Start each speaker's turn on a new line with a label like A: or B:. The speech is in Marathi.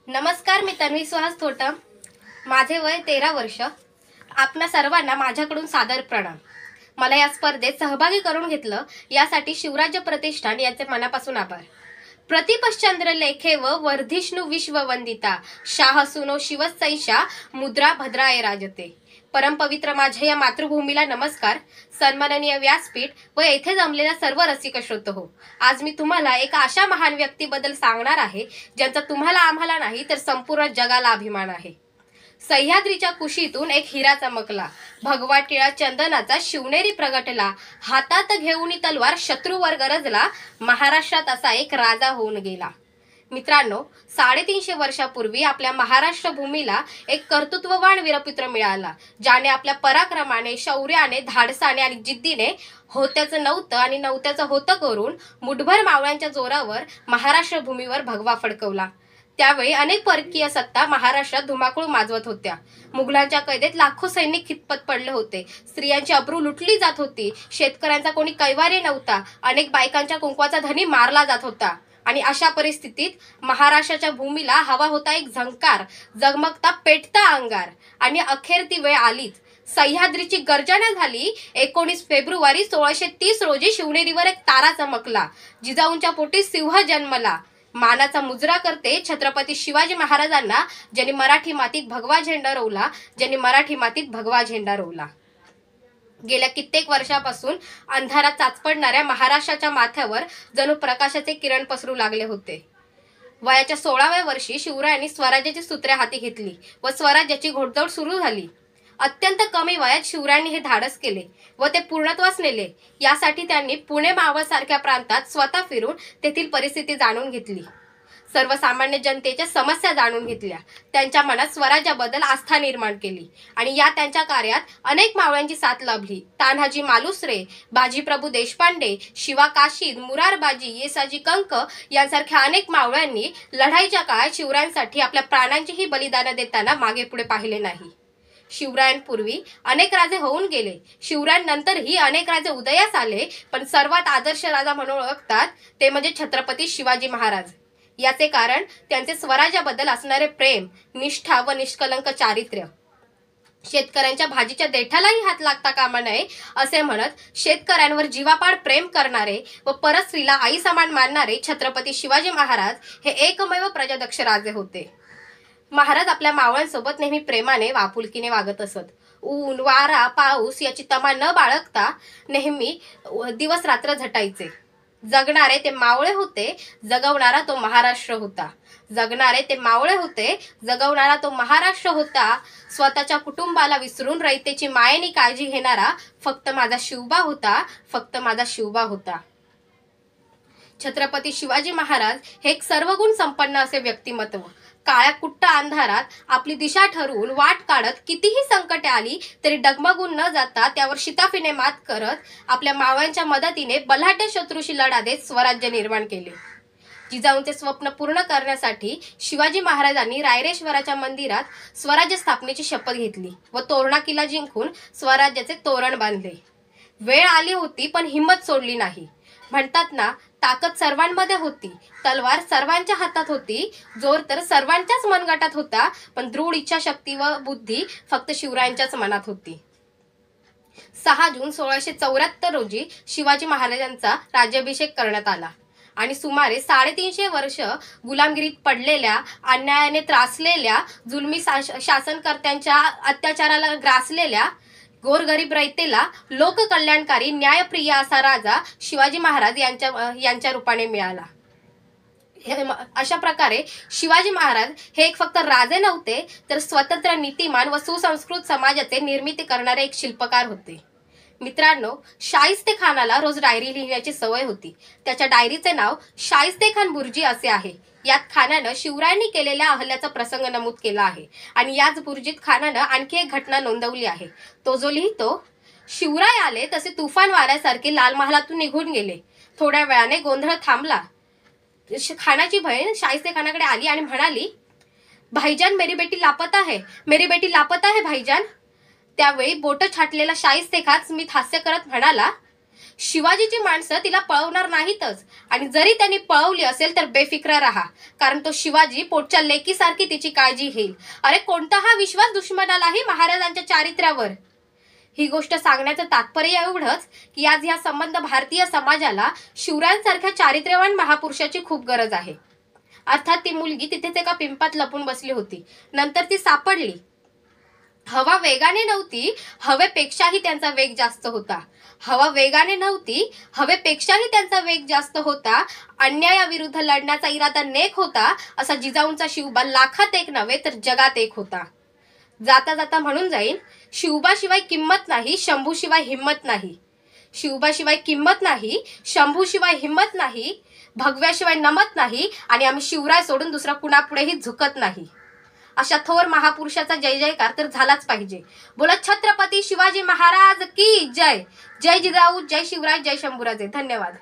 A: नमस्कार, मी तन्वी सुहास थोटम. माझे वय 13 वर्ष. आपणा सर्वांना माझ्याकडून सादर प्रणाम. मला या स्पर्धेत सहभागी करून घेतलं यासाठी शिवराज्य प्रतिष्ठान याचे मनापासून आभार. प्रतिपश्चंद्र लेखे व वर्धिष्णू विश्ववंदिता शाहसुनो शिवसैषा मुद्रा भद्राय राजते. परमपवित्र माझ्या या मातृभूमीला नमस्कार. सन्माननीय व्यासपीठ व येथे जमलेल्या सर्व रसिक श्रोत हो, आज मी तुम्हाला एका अशा महान व्यक्तीबद्दल सांगणार आहे ज्यांचा तुम्हाला आम्हाला नाही तर संपूर्ण जगाला अभिमान आहे. सह्याद्रीच्या कुशीतून एक हिरा चमकला, भगवा टिळा चंदनाचा शिवनेरी प्रगटला, हातात घेऊन तलवार शत्रूवर गरजला, महाराष्ट्रात असा एक राजा होऊन गेला. मित्रांनो, 350 वर्षापूर्वी आपल्या महाराष्ट्र भूमीला एक कर्तृत्ववान वीरपुत्र मिळाला, ज्याने आपल्या पराक्रमाने, शौर्याने, धाडसाने आणि जिद्दीने होत्याचं नव्हतं आणि नव्हत्याचं होतं करून मुठभर मावळ्यांच्या जोरावर महाराष्ट्र भूमीवर भगवा फडकवला. त्यावेळी अनेक परकीय सत्ता महाराष्ट्रात धुमाकूळ माजवत होत्या. मुघलांच्या कैदेत लाखो सैनिक खितपत पडले होते. स्त्रियांची अब्रू लुटली जात होती. शेतकऱ्यांचा कोणी कैवारी नव्हता. अनेक बायकांच्या कुंकवाचा धनी मारला जात होता. आणि अशा परिस्थितीत महाराष्ट्राच्या भूमीला हवा होता एक झंकार, जगमगता पेटता अंगार. आणि अखेर ती वेळ आलीच. सह्याद्रीची गर्जना झाली. 19 फेब्रुवारी 1630 रोजी शिवनेरीवर एक तारा चमकला. जिजाऊंच्या पोटी सिंह जन्मला. मानाचा मुजरा करते छत्रपती शिवाजी महाराजांना, ज्यांनी मराठी मातीत भगवा झेंडा रोवला, ज्यांनी मराठी मातीत भगवा झेंडा रोवला. गेल्या कित्येक वर्षापासून अंधारात चाचपडणाऱ्या महाराष्ट्राच्या माथ्यावर जणू प्रकाशाचे किरण पसरू लागले होते. वयाच्या 16व्या वर्षी शिवरायांनी स्वराज्याची सूत्रे हाती घेतली व स्वराज्याची घोडदौड सुरू झाली. अत्यंत कमी वयात शिवरायांनी हे धाडस केले व ते पूर्णत्वास नेले. यासाठी त्यांनी पुणे मावळ सारख्या प्रांतात स्वतः फिरून तेथील परिस्थिती जाणून घेतली. सर्वसामान्य जनतेच्या समस्या जाणून घेतल्या. त्यांच्या मनात स्वराज्याबद्दल आस्था निर्माण केली आणि या त्यांच्या कार्यात अनेक मावळ्यांची साथ लाभली. तान्हाजी मालुसरे, बाजीप्रभू देशपांडे, शिवा काशीद, मुरारबाजी, येसाजी कंक यांसारख्या अनेक मावळ्यांनी लढाईच्या काळात शिवरायांसाठी आपल्या प्राणांचीही बलिदान देताना मागे पुढे पाहिले नाही. शिवरायांपूर्वी अनेक राजे होऊन गेले. शिवरायांनंतरही अनेक राजे उदयास आले, पण सर्वात आदर्श राजा म्हणून ओळखतात ते म्हणजे छत्रपती शिवाजी महाराज. याचे कारण त्यांचे स्वराज्याबद्दल असणारे प्रेम, निष्ठा व निष्कलंक चारित्र्य. शेतकऱ्यांच्या भाजीच्या देठालाही हात लागता कामा नये असे म्हणत शेतकऱ्यांवर जीवापाड प्रेम करणारे व परस्त्रीला आई समान मानणारे छत्रपती शिवाजी महाराज हे एकमेव प्रजादक्ष राजे होते. महाराज आपल्या मावळ्यांसोबत नेहमी प्रेमाने वापुलकीने वागत असत. ऊन, वारा, पाऊस याची तमा न बाळगता नेहमी दिवस रात्र झटायचे. जगणारे ते मावळे होते, जगवणारा तो महाराष्ट्र होता. जगणारे ते मावळे होते, जगवणारा तो महाराष्ट्र होता. स्वतःच्या कुटुंबाला विसरून रयतेची मायेनी काळजी घेणारा फक्त माझा शिवबा होता, फक्त माझा शिवबा होता. छत्रपती शिवाजी महाराज हे एक सर्वगुण संपन्न असे व्यक्तिमत्व. काळ्या कुट्ट अंधारात आपली दिशा ठरवून वाट काढत कितीही संकटे आली तरी डगमगून न जाता त्यावर शिताफीने मात करत आपल्या मावळ्यांच्या मदतीने बलाढ्य शत्रूशी लढा देत स्वराज्य निर्माण केले. जिजाऊंचे स्वप्न पूर्ण करण्यासाठी शिवाजी महाराजांनी रायरेश्वराच्या मंदिरात स्वराज्य स्थापनेची शपथ घेतली व तोरणा किल्ला जिंकून स्वराज्याचे तोरण बांधले. वेळ आली होती पण हिंमत सोडली नाही. म्हणतात ना, ताकद सर्वांमध्ये होती, तलवार सर्वांच्या हातात होती, जोर तर सर्वांच्याच मनगटात होता, पण दृढ इच्छाशक्ती व बुद्धी फक्त शिवरायांच्याच मनात होती. 6 जून 1674 रोजी शिवाजी महाराजांचा राज्याभिषेक करण्यात आला आणि सुमारे 350 वर्ष गुलामगिरीत पडलेल्या, अन्यायाने त्रासलेल्या, जुलमी शासनकर्त्यांच्या अत्याचाराला ग्रासलेल्या गोरगरीब रयतेला लोककल्याणकारी, न्यायप्रिय असा राजा शिवाजी महाराज यांच्या रूपाने मिळाला. अशा प्रकारे शिवाजी महाराज हे एक फक्त राजे नव्हते तर स्वतंत्र, नीतिमान व सुसंस्कृत समाजाचे निर्मिती करणारे एक शिल्पकार होते. मित्रांनो, शाहिस्तेखानाला रोज डायरी लिहिण्याची सवय होती. त्याच्या डायरीचे नाव शाहिस्तेखान बुर्जी असे आहे. यात खानानं शिवरायांनी केलेल्या अहल्याचा प्रसंग नमूद केला आहे आणि याच बुर्जीत खानानं आणखी एक घटना नोंदवली आहे. तो जो लिहितो, शिवराय आले तसे तुफान वाऱ्यासारखे लाल महालातून निघून गेले. थोड्या वेळाने गोंधळ थांबला. खानाची बहीण शाहिस्तेखानाकडे आली आणि म्हणाली, भाईजान मेरी बेटी लापता है, मेरी बेटी लापता है भाईजान. त्यावेळी बोट छाटलेला शाहिस्तेखान स्मित हास्य करत म्हणाला, शिवाजीची माणसं तिला पळवणार नाहीतच, आणि जरी त्यांनी पळवली असेल तर बेफिक्र राहा, कारण तो शिवाजी पोटच्या लेकीसारखी तिची काळजी घेईल. अरे कोणता हा विश्वास दुश्मनालाही महाराजांच्या चारित्र्यावर. ही गोष्ट सांगण्याचं तात्पर्य एवढंच की आज ह्या संबंध भारतीय समाजाला शिवरायांसारख्या चारित्र्यवान महापुरुषाची खूप गरज आहे. अर्थात ती मुलगी तिथेच एका पिंपात लपून बसली होती. नंतर ती सापडली. हवा वेगाने नव्हती, हवेपेक्षाही त्यांचा वेग जास्त होता. हवा वेगाने नव्हती, हवेपेक्षाही त्यांचा वेग जास्त होता. अन्यायाविरुद्ध लढण्याचा इरादा नेक होता. असा जिजाऊंचा शिवबा लाखात एक नव्हे तर जगात एक होता. जाता जाता म्हणून जाईल, शिवबाशिवाय किंमत नाही, शंभूशिवाय हिंमत नाही. शिवबाशिवाय किंमत नाही, शंभूशिवाय हिंमत नाही, भगव्याशिवाय नमत नाही, आणि आम्ही शिवराय सोडून दुसरा कुणापुढेही झुकत नाही. अशा थोर महापुरुषाचा जय जयकार तर झालाच पाहिजे. बोला छत्रपती शिवाजी महाराज की जय. जय जिजाऊ, जय शिवराय, जय शंभूराजे. धन्यवाद.